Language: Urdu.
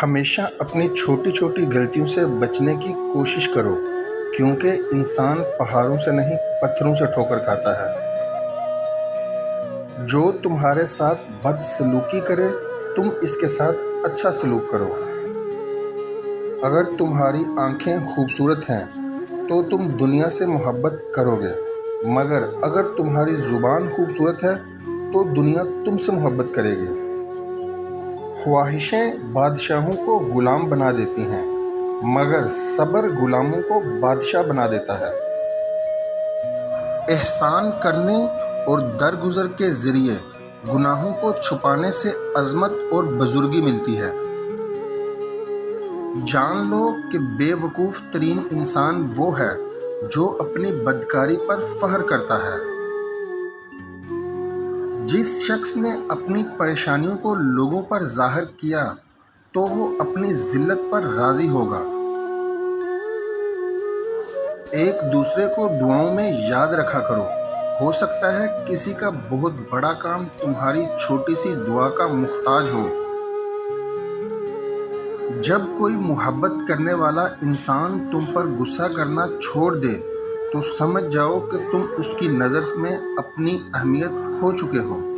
ہمیشہ اپنی چھوٹی چھوٹی غلطیوں سے بچنے کی کوشش کرو، کیونکہ انسان پہاڑوں سے نہیں پتھروں سے ٹھوکر کھاتا ہے۔ جو تمہارے ساتھ بد سلوکی کرے تم اس کے ساتھ اچھا سلوک کرو۔ اگر تمہاری آنکھیں خوبصورت ہیں تو تم دنیا سے محبت کرو گے، مگر اگر تمہاری زبان خوبصورت ہے تو دنیا تم سے محبت کرے گی۔ خواہشیں بادشاہوں کو غلام بنا دیتی ہیں، مگر صبر غلاموں کو بادشاہ بنا دیتا ہے۔ احسان کرنے اور درگزر کے ذریعے گناہوں کو چھپانے سے عظمت اور بزرگی ملتی ہے۔ جان لو کہ بے وقوف ترین انسان وہ ہے جو اپنی بدکاری پر فخر کرتا ہے۔ جس شخص نے اپنی پریشانیوں کو لوگوں پر ظاہر کیا تو وہ اپنی ذلت پر راضی ہوگا۔ ایک دوسرے کو دعاؤں میں یاد رکھا کرو، ہو سکتا ہے کسی کا بہت بڑا کام تمہاری چھوٹی سی دعا کا محتاج ہو۔ جب کوئی محبت کرنے والا انسان تم پر غصہ کرنا چھوڑ دے تو سمجھ جاؤ کہ تم اس کی نظر میں اپنی اہمیت کھو چکے ہو۔